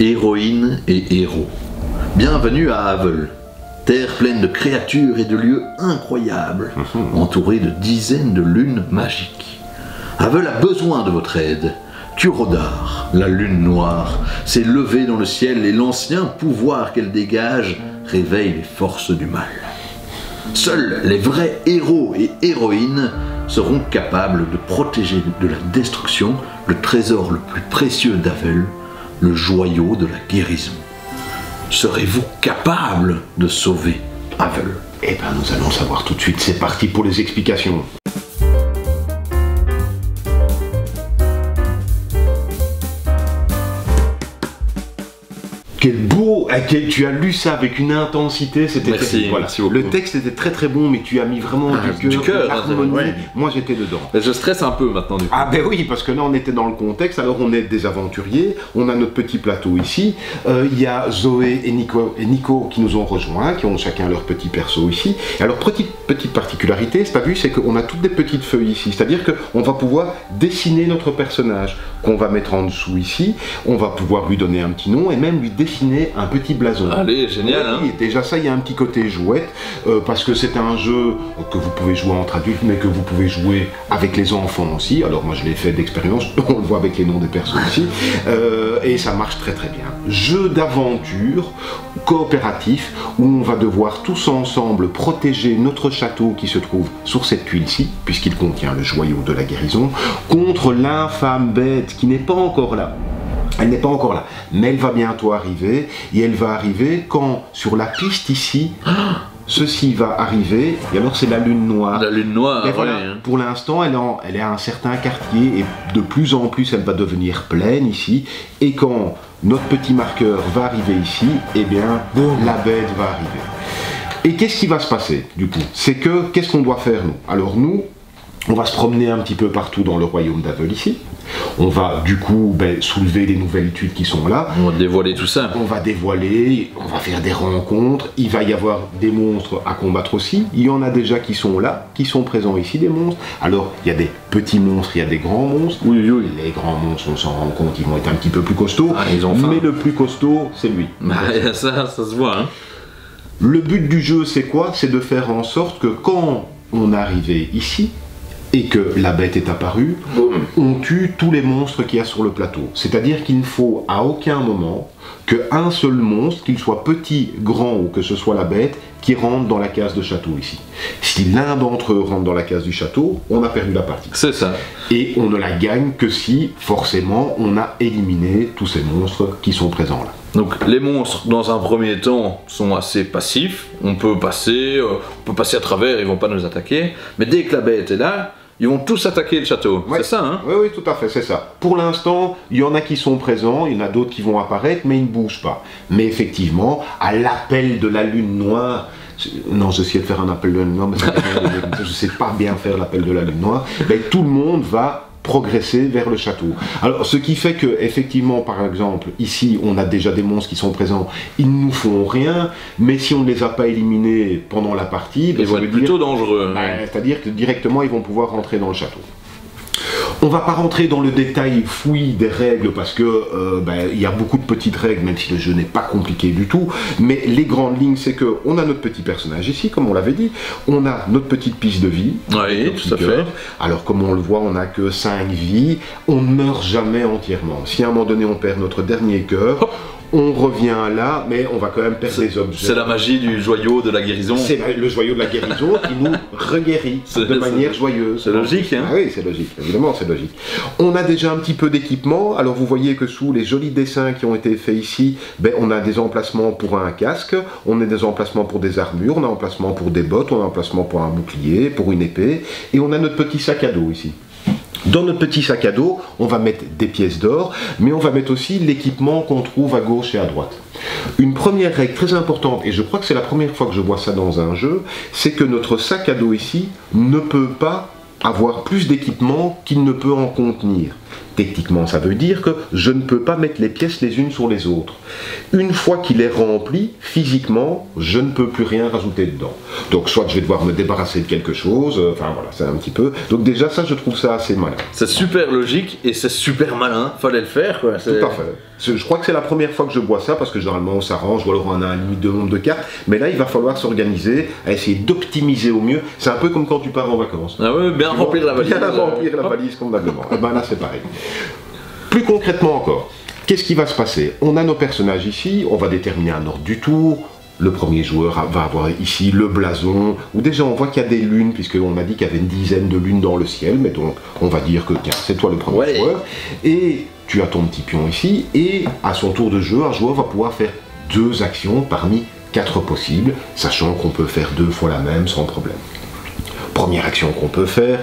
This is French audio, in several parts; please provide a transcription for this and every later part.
Héroïnes et héros, bienvenue à Havel, terre pleine de créatures et de lieux incroyables, entourée de dizaines de lunes magiques. Havel a besoin de votre aide. Turodar, la lune noire, s'est levée dans le ciel et l'ancien pouvoir qu'elle dégage réveille les forces du mal. Seuls les vrais héros et héroïnes seront capables de protéger de la destruction le trésor le plus précieux d'Havel, le joyau de la guérison. Serez-vous capable de sauver Havel? Eh bien, nous allons savoir tout de suite. C'est parti pour les explications. Quel beau, tu as lu ça avec une intensité, c'était merci, voilà. Merci beaucoup. Le texte était très très bon, mais tu as mis vraiment du cœur, l'harmonie. Ouais. Moi j'étais dedans. Je stresse un peu maintenant du coup. Ah ben oui, parce que là on était dans le contexte, alors on est des aventuriers, on a notre petit plateau ici, il y a Zoé et Nico qui nous ont rejoints, qui ont chacun leur petit perso ici. Alors petite particularité, c'est pas vu, c'est qu'on a toutes des petites feuilles ici, c'est-à-dire qu'on va pouvoir dessiner notre personnage, qu'on va mettre en dessous ici, on va pouvoir lui donner un petit nom et même lui dessiner un petit blason. Allez, génial oui, hein. Déjà ça, il y a un petit côté jouette, parce que c'est un jeu que vous pouvez jouer entre adultes, mais que vous pouvez jouer avec les enfants aussi. Alors moi je l'ai fait d'expérience, on le voit avec les noms des persos ici, et ça marche très très bien. Jeu d'aventure coopératif, où on va devoir tous ensemble protéger notre château qui se trouve sur cette tuile-ci, puisqu'il contient le joyau de la guérison, contre l'infâme bête qui n'est pas encore là. Elle n'est pas encore là, mais elle va bientôt arriver, et elle va arriver quand, sur la piste ici, ceci va arriver, et alors c'est la lune noire. La lune noire, et voilà, hein. Pour l'instant, elle est à un certain quartier, et de plus en plus, elle va devenir pleine ici, et quand notre petit marqueur va arriver ici, eh bien, boum, la bête va arriver. Et qu'est-ce qui va se passer, du coup? C'est que, qu'est-ce qu'on doit faire, nous? Alors nous, on va se promener un petit peu partout dans le royaume d'Havel ici. On va du coup soulever les nouvelles tuiles qui sont là. On va dévoiler tout ça. On va dévoiler, on va faire des rencontres. Il va y avoir des monstres à combattre aussi. Il y en a déjà qui sont là, qui sont présents ici, des monstres. Alors, il y a des petits monstres, il y a des grands monstres. Oui, oui. Les grands monstres, on s'en rend compte, ils vont être un petit peu plus costauds. Ah, ils ont faim. Mais le plus costaud, c'est lui. Bah, ça se voit. Hein. Le but du jeu, c'est quoi? C'est de faire en sorte que quand on est arrivé ici, et que la bête est apparue, on tue tous les monstres qu'il y a sur le plateau. C'est-à-dire qu'il ne faut à aucun moment qu'un seul monstre, qu'il soit petit, grand ou que ce soit la bête, qui rentre dans la case de château ici. Si l'un d'entre eux rentre dans la case du château, on a perdu la partie. C'est ça. Et on ne la gagne que si, forcément, on a éliminé tous ces monstres qui sont présents là. Donc les monstres, dans un premier temps, sont assez passifs. On peut passer à travers, ils vont pas nous attaquer. Mais dès que la bête est là, ils vont tous attaquer le château. Ouais. C'est ça, hein? Oui, oui, tout à fait, c'est ça. Pour l'instant, il y en a qui sont présents, il y en a d'autres qui vont apparaître, mais ils ne bougent pas. Mais effectivement, à l'appel de la lune noire, non, j'essayais de faire un appel de la lune noire, mais je ne sais pas bien faire l'appel de la lune noire, tout le monde va progresser vers le château. Alors, ce qui fait que, effectivement, par exemple, ici, on a déjà des monstres qui sont présents, ils ne nous font rien, mais si on ne les a pas éliminés pendant la partie, ils vont être plutôt dangereux. C'est-à-dire que directement, ils vont pouvoir rentrer dans le château. On ne va pas rentrer dans le détail fouillis des règles parce que il y a beaucoup de petites règles, même si le jeu n'est pas compliqué du tout. Mais les grandes lignes, c'est que on a notre petit personnage ici, comme on l'avait dit. On a notre petite piste de vie. Oui, tout à fait. Alors, comme on le voit, on n'a que 5 vies. On ne meurt jamais entièrement. Si à un moment donné, on perd notre dernier cœur, on revient là, mais on va quand même perdre des objets. C'est la magie du joyau de la guérison. C'est le joyau de la guérison qui nous reguérit de manière joyeuse. C'est logique, hein? Ah oui, c'est logique, évidemment, c'est logique. On a déjà un petit peu d'équipement. Alors vous voyez que sous les jolis dessins qui ont été faits ici, on a des emplacements pour un casque, on a des emplacements pour des armures, on a un emplacement pour des bottes, on a un emplacement pour un bouclier, pour une épée, et on a notre petit sac à dos ici. Dans notre petit sac à dos, on va mettre des pièces d'or, mais on va mettre aussi l'équipement qu'on trouve à gauche et à droite. Une première règle très importante, et je crois que c'est la première fois que je vois ça dans un jeu, c'est que notre sac à dos ici ne peut pas avoir plus d'équipement qu'il ne peut en contenir. Techniquement, ça veut dire que je ne peux pas mettre les pièces les unes sur les autres. Une fois qu'il est rempli, physiquement, je ne peux plus rien rajouter dedans. Donc soit je vais devoir me débarrasser de quelque chose, enfin voilà, c'est un petit peu... Donc déjà ça, je trouve ça assez malin. C'est super logique et c'est super malin, fallait le faire quoi. Tout à fait. Je crois que c'est la première fois que je vois ça, parce que généralement on s'arrange, ou alors on a un limite de nombre de cartes, mais là il va falloir s'organiser, à essayer d'optimiser au mieux. C'est un peu comme quand tu pars en vacances. Ah oui, bien remplir la valise. Bien remplir la valise convenablement. Et ben là c'est pareil. Plus concrètement encore, qu'est-ce qui va se passer? On a nos personnages ici, on va déterminer un ordre du tour. Le premier joueur va avoir ici le blason, où déjà on voit qu'il y a des lunes, puisqu'on a dit qu'il y avait une dizaine de lunes dans le ciel, mais donc on va dire que tiens, c'est toi le premier joueur. Et tu as ton petit pion ici, et à son tour de jeu, un joueur va pouvoir faire 2 actions parmi 4 possibles, sachant qu'on peut faire 2 fois la même sans problème. Première action qu'on peut faire,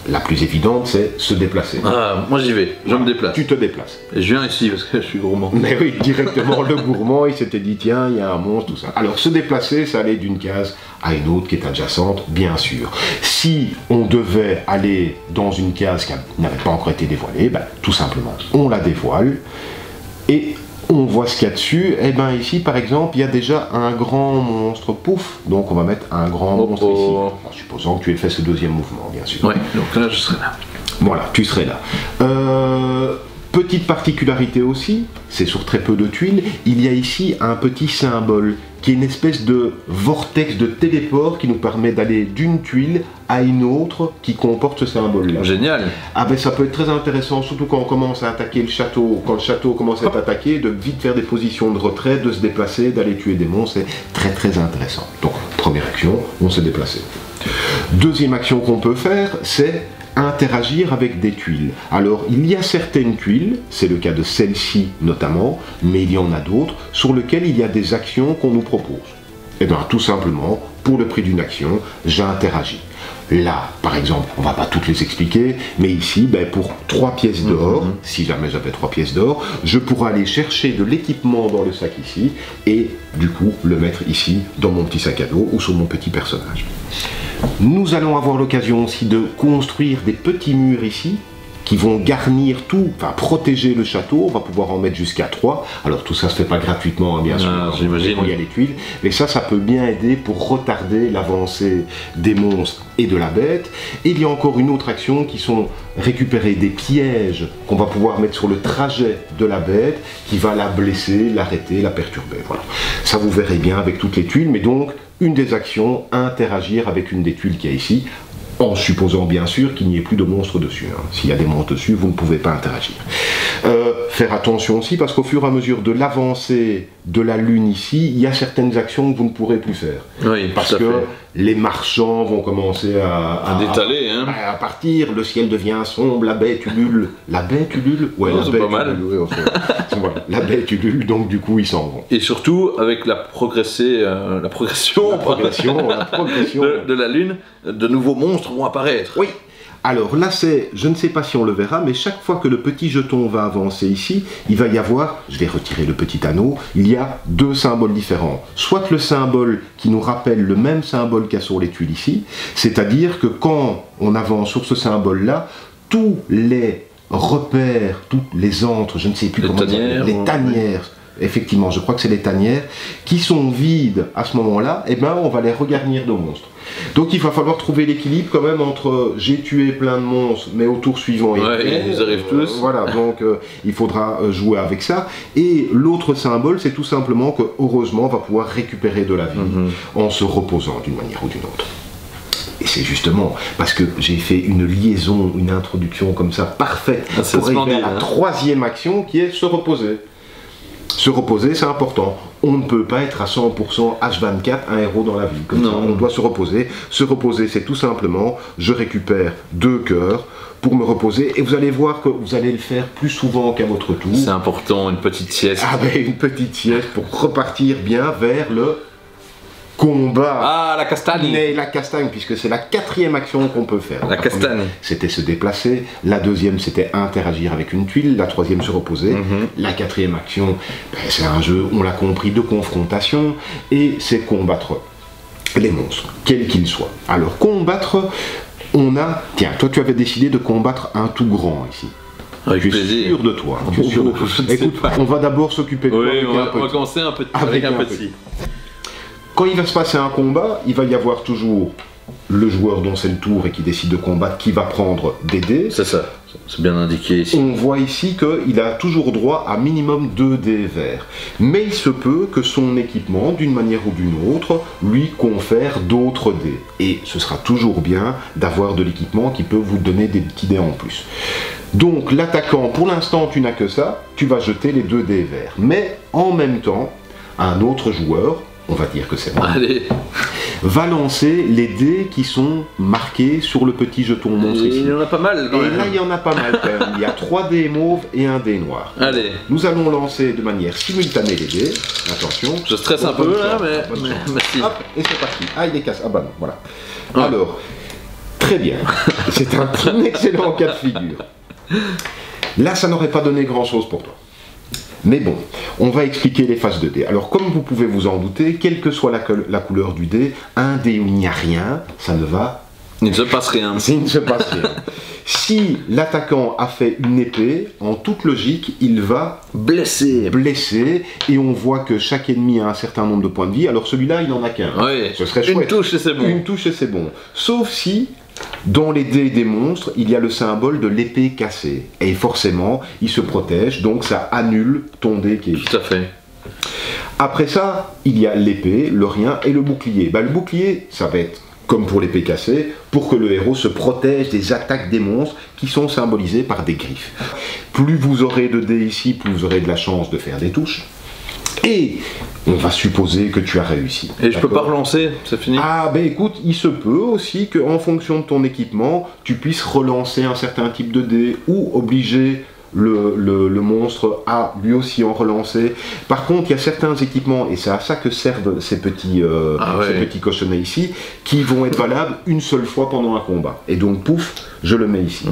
la plus évidente, c'est se déplacer. Ah, moi j'y vais, je me déplace. Tu te déplaces. Et je viens ici parce que je suis gourmand. Mais oui, directement, le gourmand, il s'était dit, tiens, il y a un monstre, tout ça. Alors, se déplacer, ça allait d'une case à une autre qui est adjacente, bien sûr. Si on devait aller dans une case qui n'avait pas encore été dévoilée, ben, tout simplement, on la dévoile et on voit ce qu'il y a dessus. Et bien ici, par exemple, il y a déjà un grand monstre, pouf. Donc on va mettre un grand monstre ici, en supposant que tu aies fait ce deuxième mouvement, bien sûr. Oui, donc là je serai là. Voilà, tu serais là. Petite particularité aussi, c'est sur très peu de tuiles, il y a ici un petit symbole qui est une espèce de vortex de téléport qui nous permet d'aller d'une tuile à une autre qui comporte ce symbole-là. Génial. Ah ben ça peut être très intéressant, surtout quand on commence à attaquer le château, quand le château commence à être attaqué, de vite faire des positions de retrait, de se déplacer, d'aller tuer des monstres, c'est très très intéressant. Donc, première action, on s'est déplacé. Deuxième action qu'on peut faire, c'est interagir avec des tuiles. Alors, il y a certaines tuiles, c'est le cas de celle-ci notamment, mais il y en a d'autres, sur lesquelles il y a des actions qu'on nous propose. Et bien, tout simplement, pour le prix d'une action, j'interagis. Là, par exemple, on ne va pas toutes les expliquer, mais ici, ben, pour 3 pièces d'or, si jamais j'avais 3 pièces d'or, je pourrais aller chercher de l'équipement dans le sac ici, et du coup, le mettre ici, dans mon petit sac à dos, ou sur mon petit personnage. Nous allons avoir l'occasion aussi de construire des petits murs ici, qui vont garnir tout, enfin protéger le château, on va pouvoir en mettre jusqu'à 3. Alors tout ça se fait pas gratuitement, hein, bien sûr, j'imagine. Il y a les tuiles, mais ça peut bien aider pour retarder l'avancée des monstres et de la bête. Et il y a encore une autre action qui sont récupérer des pièges qu'on va pouvoir mettre sur le trajet de la bête, qui va la blesser, l'arrêter, la perturber. Voilà. Ça vous verrez bien avec toutes les tuiles, mais donc une des actions, interagir avec une des tuiles qu'il y a ici, en supposant bien sûr qu'il n'y ait plus de monstres dessus. Hein. S'il y a des monstres dessus, vous ne pouvez pas interagir. Faire attention aussi, parce qu'au fur et à mesure de l'avancée de la lune ici, il y a certaines actions que vous ne pourrez plus faire. Oui, parce que les marchands vont commencer à détaler, hein. À partir, le ciel devient sombre, la baie ulule. La baie ulule? Ouais, c'est pas mal. Ouais, enfin, voilà, la baie ulule, donc du coup ils s'en vont. Et surtout, avec la progression de la lune, de nouveaux monstres vont apparaître. Oui. Alors là, je ne sais pas si on le verra, mais chaque fois que le petit jeton va avancer ici, il va y avoir, je vais retirer le petit anneau, il y a 2 symboles différents. Soit le symbole qui nous rappelle le même symbole qu'il y a sur les tuiles ici, c'est-à-dire que quand on avance sur ce symbole-là, tous les repères, toutes les antres, je ne sais plus comment dire, les tanières, effectivement, je crois que c'est les tanières, qui sont vides à ce moment-là, eh ben, on va les regarnir de monstres. Donc il va falloir trouver l'équilibre quand même entre j'ai tué plein de monstres, mais au tour suivant ils arrivent tous. Voilà, donc il faudra jouer avec ça. Et l'autre symbole, c'est tout simplement que heureusement on va pouvoir récupérer de la vie en se reposant d'une manière ou d'une autre. Et c'est justement parce que j'ai fait une liaison, une introduction comme ça parfaite pour arriver à la 3e action qui est se reposer. Se reposer, c'est important. On ne peut pas être à 100% H24 un héros dans la vie. Comme ça, on doit se reposer. Se reposer, c'est tout simplement, je récupère 2 cœurs pour me reposer. Et vous allez voir que vous allez le faire plus souvent qu'à votre tour. C'est important, une petite sieste. Ah ben, une petite sieste pour repartir bien vers le combat. Ah, la castagne. Mais la castagne, puisque c'est la 4e action qu'on peut faire. La castagne. C'était se déplacer. La 2e, c'était interagir avec une tuile. La 3e, se reposer. La 4e action, ben, c'est un jeu, on l'a compris, de confrontation. Et c'est combattre les monstres, quels qu'ils soient. Alors, combattre, on a... Tiens, toi, tu avais décidé de combattre un tout grand ici. Avec Tu es plaisir. sûr de toi. Tu es sûr de toi. Je ne sais Écoute, pas. on va d'abord s'occuper de toi Oui, avec on un va petit. commencer un petit, Avec avec un un petit. Quand il va se passer un combat, il va y avoir toujours le joueur dont c'est le tour et qui décide de combattre qui va prendre des dés. C'est ça, c'est bien indiqué ici. On voit ici qu'il a toujours droit à minimum 2 dés verts. Mais il se peut que son équipement, d'une manière ou d'une autre, lui confère d'autres dés. Et ce sera toujours bien d'avoir de l'équipement qui peut vous donner des petits dés en plus. Donc l'attaquant, pour l'instant tu n'as que ça, tu vas jeter les 2 dés verts. Mais en même temps, un autre joueur, on va dire que c'est moi, Allez, va lancer les dés qui sont marqués sur le petit jeton monstre ici. il y en a pas mal quand Et même. là, il y en a pas mal quand même. Il y a 3 dés mauves et un dé noir. Allez, Nous allons lancer de manière simultanée les dés. Attention. je stresse un peu Bonne là, chance, bonne mais chance. merci. Hop, et c'est parti. Ah, il est cassé. Ah bah non, voilà. Ah. Alors, très bien. C'est un excellent cas de figure. Là, ça n'aurait pas donné grand-chose pour toi. Mais bon, on va expliquer les phases de dés. Alors, comme vous pouvez vous en douter, quelle que soit la couleur du dé, un dé où il n'y a rien, ça ne va... Il ne se passe rien. Il ne se passe rien. Si l'attaquant a fait une épée, en toute logique, il va Blessé. blesser, et on voit que chaque ennemi a un certain nombre de points de vie. Alors celui-là, il n'en a qu'un. Oui, Ce serait une chouette. touche et c'est bon. Une touche et c'est bon. Sauf si, dans les dés des monstres, il y a le symbole de l'épée cassée. Et forcément, il se protège, donc ça annule ton dé qui est... Tout à fait. Après ça, il y a l'épée, le rien et le bouclier. Le bouclier, ça va être comme pour l'épée cassée, pour que le héros se protège des attaques des monstres qui sont symbolisées par des griffes. Plus vous aurez de dés ici, plus vous aurez de la chance de faire des touches. Et on va supposer que tu as réussi. Et je peux pas D'accord ? relancer, c'est fini. Ah ben écoute, il se peut aussi qu'en fonction de ton équipement, tu puisses relancer un certain type de dés ou obliger le monstre à lui aussi en relancer. Par contre, il y a certains équipements, et c'est à ça que servent ces petits cochonnets ici, qui vont être valables une seule fois pendant un combat. Et donc, pouf, je le mets ici.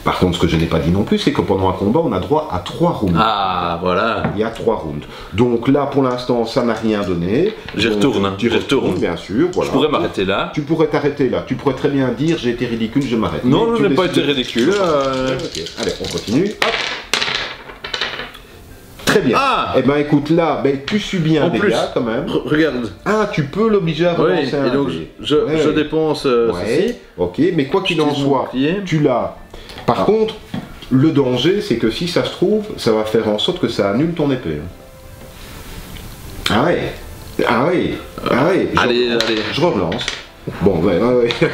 Par contre, ce que je n'ai pas dit non plus, c'est que pendant un combat, on a droit à 3 rounds. Ah, voilà. Il y a 3 rounds. Donc là, pour l'instant, ça n'a rien donné. J'y Donc, retourne, hein. Tu J'y retourne. retournes, bien sûr. Voilà. Je pourrais m'arrêter là. Tu pourrais t'arrêter là. Tu pourrais très bien dire j'ai été ridicule, je m'arrête. Non, Mais je tu n'ai pas décides été de- ridicule. Ok. Allez, on continue. Hop. Très bien. Ah. Eh ben écoute, là, tu subis un En plus. dégât quand même. Regarde. Ah, tu peux l'obliger à Oui, relancer un et donc dé. je Ouais. dépense ceci. Ouais, ok, mais quoi qu'il en J'utilise mon soit, bouclier. tu l'as. Par contre, le danger, c'est que si ça se trouve, ça va faire en sorte que ça annule ton épée. Ah ouais. Ah oui. Ah oui. Allez, allez. Je relance. Bon, ouais. T'as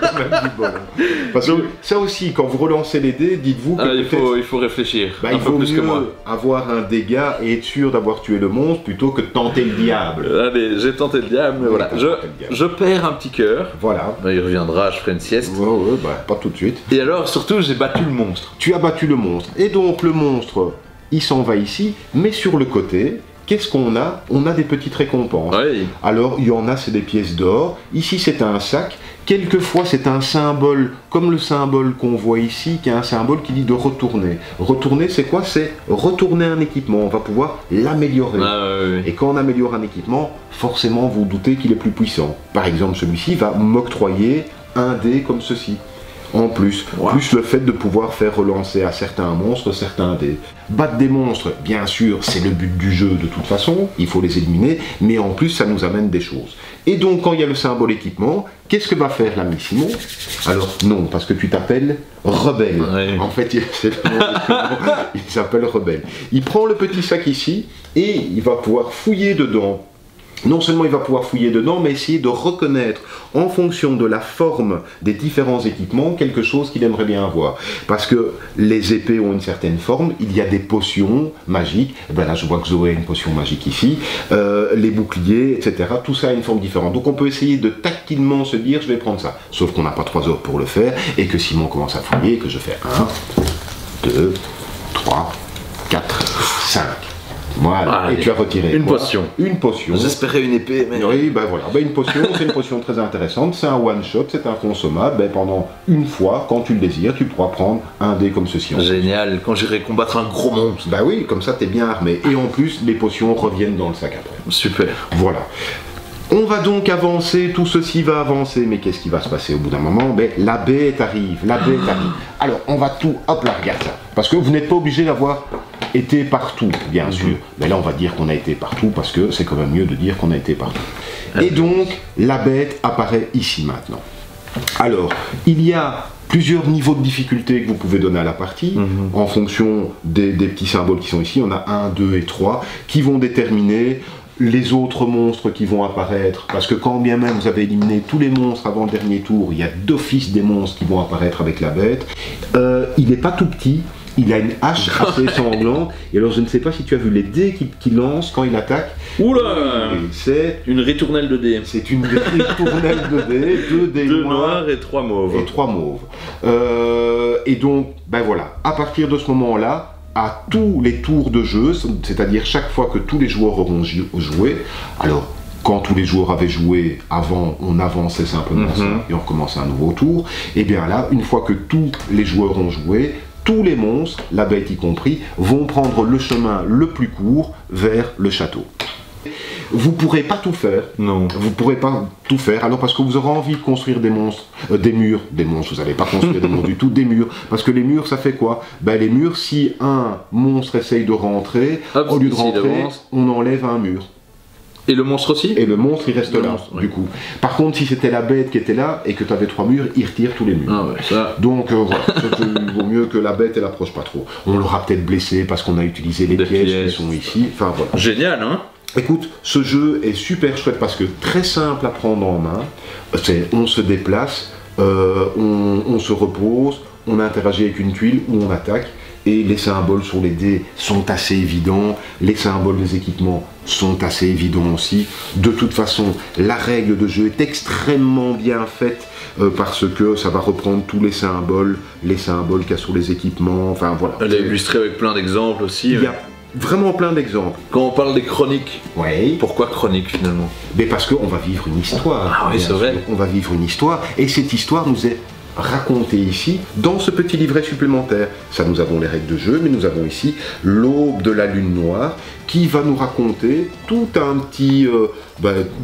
quand même du bol, hein. Parce que ça aussi, quand vous relancez les dés, dites-vous que Ah, il peut-être... faut réfléchir. un il peu vaut plus que mieux moi. avoir un dégât et être sûr d'avoir tué le monstre plutôt que de tenter le diable. Allez, j'ai tenté le diable, mais Oui, voilà. t'as tenté le diable. Je perds un petit cœur. Voilà. Il reviendra, je ferai une sieste. Ouais, pas tout de suite. Et alors, surtout, j'ai battu le monstre. Tu as battu le monstre. Et donc le monstre, il s'en va ici, mais sur le côté, qu'est-ce qu'on a? On a des petites récompenses. Oui. Alors, il y en a, c'est des pièces d'or. Ici, c'est un sac. Quelquefois, c'est un symbole, comme le symbole qu'on voit ici, qui est un symbole qui dit de retourner. Retourner, c'est quoi? C'est retourner un équipement. On va pouvoir l'améliorer. Ah, oui. Et quand on améliore un équipement, forcément, vous doutez qu'il est plus puissant. Par exemple, celui-ci va m'octroyer un dé comme ceci. En plus, plus le fait de pouvoir faire relancer à certains monstres certains dés. Battre des monstres, bien sûr, c'est le but du jeu de toute façon, il faut les éliminer, mais en plus ça nous amène des choses. Et donc quand il y a le symbole équipement, qu'est-ce que va faire l'ami Simon? Alors non, parce que tu t'appelles Rebelle. Ouais. En fait, il s'appelle Rebelle. Il prend le petit sac ici et il va pouvoir fouiller dedans. Non seulement il va pouvoir fouiller dedans, mais essayer de reconnaître, en fonction de la forme des différents équipements, quelque chose qu'il aimerait bien avoir. Parce que les épées ont une certaine forme, il y a des potions magiques, et ben là je vois que Zoé a une potion magique ici, les boucliers, etc. Tout ça a une forme différente. Donc on peut essayer de tactilement se dire, je vais prendre ça. Sauf qu'on n'a pas 3 heures pour le faire, et que Simon commence à fouiller, et que je fais 1, 2, 3, 4, 5. Voilà, Ah, et tu as retiré une quoi? potion. Une potion. J'espérais une épée, mais... Oui, ben voilà. Ben une potion, c'est une potion très intéressante. C'est un one-shot, c'est un consommable. Ben pendant une fois, quand tu le désires, tu pourras prendre un dé comme ceci. Génial, quand j'irai combattre un gros monstre. Ben oui, comme ça, t'es bien armé. Et en plus, les potions reviennent dans le sac après. Super. Voilà. On va donc avancer, tout ceci va avancer, mais qu'est-ce qui va se passer au bout d'un moment? Ben, la bête arrive, la bête arrive. Alors, on va tout, hop là, regarde ça. Parce que vous n'êtes pas obligé d'avoir été partout, bien sûr. Mais là, on va dire qu'on a été partout, parce que c'est quand même mieux de dire qu'on a été partout. Et donc, la bête apparaît ici maintenant. Alors, il y a plusieurs niveaux de difficulté que vous pouvez donner à la partie, en fonction des petits symboles qui sont ici. On a 1, 2 et 3, qui vont déterminer les autres monstres qui vont apparaître, parce que quand bien même vous avez éliminé tous les monstres avant le dernier tour, il y a d'office des monstres qui vont apparaître avec la bête. Il n'est pas tout petit, il a une hache assez sanglante, et alors je ne sais pas si tu as vu les dés qu'il lance quand il attaque. Oula! C'est une ritournelle de dés. C'est une ritournelle de dés, 2 dés noirs et 3 mauves. Et 3 mauves. Et donc, ben voilà, à partir de ce moment-là, à tous les tours de jeu, c'est-à-dire chaque fois que tous les joueurs auront joué, alors quand tous les joueurs avaient joué avant, on avançait simplement ça et on recommençait un nouveau tour, et bien là, une fois que tous les joueurs ont joué, tous les monstres, la bête y compris, vont prendre le chemin le plus court vers le château. Vous pourrez pas tout faire. Non. Vous pourrez pas tout faire. Alors parce que vous aurez envie de construire des monstres, des murs. Des monstres, vous n'allez pas construire des monstres du tout, des murs. Parce que les murs, ça fait quoi? Ben les murs, si un monstre essaye de rentrer, au lieu de rentrer, on enlève un mur. Et le monstre aussi? Et le monstre, il reste là, du coup. Par contre, si c'était la bête qui était là et que tu avais 3 murs, il retire tous les murs. Ah ouais, ça... Donc voilà, il vaut mieux que la bête, elle approche pas trop. On l'aura peut-être blessé parce qu'on a utilisé les pièges qui sont ici. Enfin voilà. Génial, hein? Écoute, ce jeu est super chouette parce que très simple à prendre en main. On se déplace, on se repose, on interagit avec une tuile ou on attaque. Et les symboles sur les dés sont assez évidents, les symboles des équipements sont assez évidents aussi. De toute façon, la règle de jeu est extrêmement bien faite parce que ça va reprendre tous les symboles qu'il y a sur les équipements, enfin voilà. Elle est illustrée avec plein d'exemples aussi. Il y a vraiment plein d'exemples. Quand on parle des chroniques, ouais. Pourquoi chronique finalement? Mais parce qu'on va vivre une histoire. Ah oui, c'est vrai. On va vivre une histoire, et cette histoire nous est raconté ici dans ce petit livret supplémentaire. Ça, nous avons les règles de jeu, mais nous avons ici l'aube de la lune noire qui va nous raconter tout un petit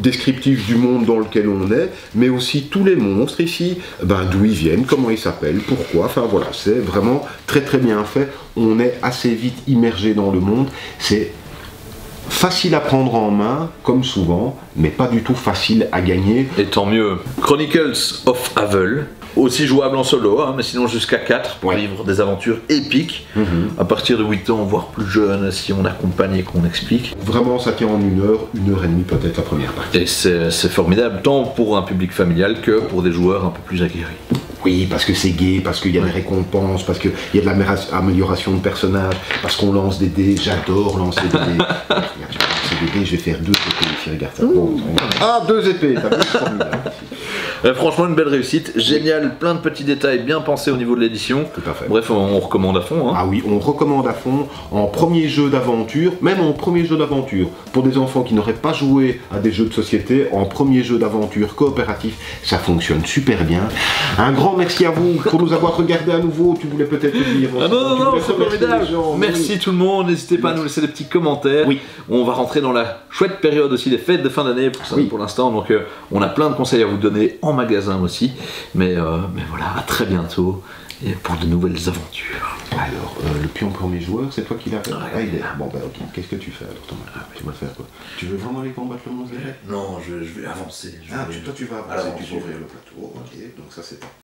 descriptif du monde dans lequel on est, mais aussi tous les monstres ici, d'où ils viennent, comment ils s'appellent, pourquoi, enfin voilà, c'est vraiment très très bien fait. On est assez vite immergé dans le monde, c'est facile à prendre en main, comme souvent, mais pas du tout facile à gagner. Et tant mieux. Chronicles of Havel, aussi jouable en solo, hein, mais sinon jusqu'à 4 pour vivre des aventures épiques. À partir de 8 ans, voire plus jeune, si on accompagne et qu'on explique. Vraiment, ça tient en 1 heure et demie peut-être la première partie. Et c'est formidable, tant pour un public familial que pour des joueurs un peu plus aguerris. Oui, parce que c'est gai, parce qu'il y a des récompenses, parce qu'il y a de l'amélioration de personnages, parce qu'on lance des dés. J'adore lancer des dés. Regarde, je vais lancer des dés, je vais faire 2 épées ici, regarde ça. Ah, 2 épées, t'as vu, c'est formidable. Franchement, une belle réussite, génial, plein de petits détails bien pensés au niveau de l'édition. Tout à fait. Bref, on recommande à fond. Hein. Ah oui, on recommande à fond, en premier jeu d'aventure, même en premier jeu d'aventure, pour des enfants qui n'auraient pas joué à des jeux de société, en premier jeu d'aventure coopératif, ça fonctionne super bien. Un grand merci à vous pour nous avoir regardé à nouveau, tu voulais peut-être le dire. Ah non, c'est formidable. Merci tout le monde, n'hésitez pas à nous laisser des petits commentaires. Oui. On va rentrer dans la chouette période aussi des fêtes de fin d'année pour l'instant, donc on a plein de conseils à vous donner en magasin aussi, mais voilà, à très bientôt et pour de nouvelles aventures. Alors, le pion premier joueur, c'est toi qui l'as fait? Ah, il est là. Bon, ok, qu'est-ce que tu fais alors, Thomas? Tu vas faire quoi? Tu veux vraiment aller combattre le monstre? Non, je vais avancer. Toi tu vas avancer, tu vas ouvrir le plateau, ok, donc ça c'est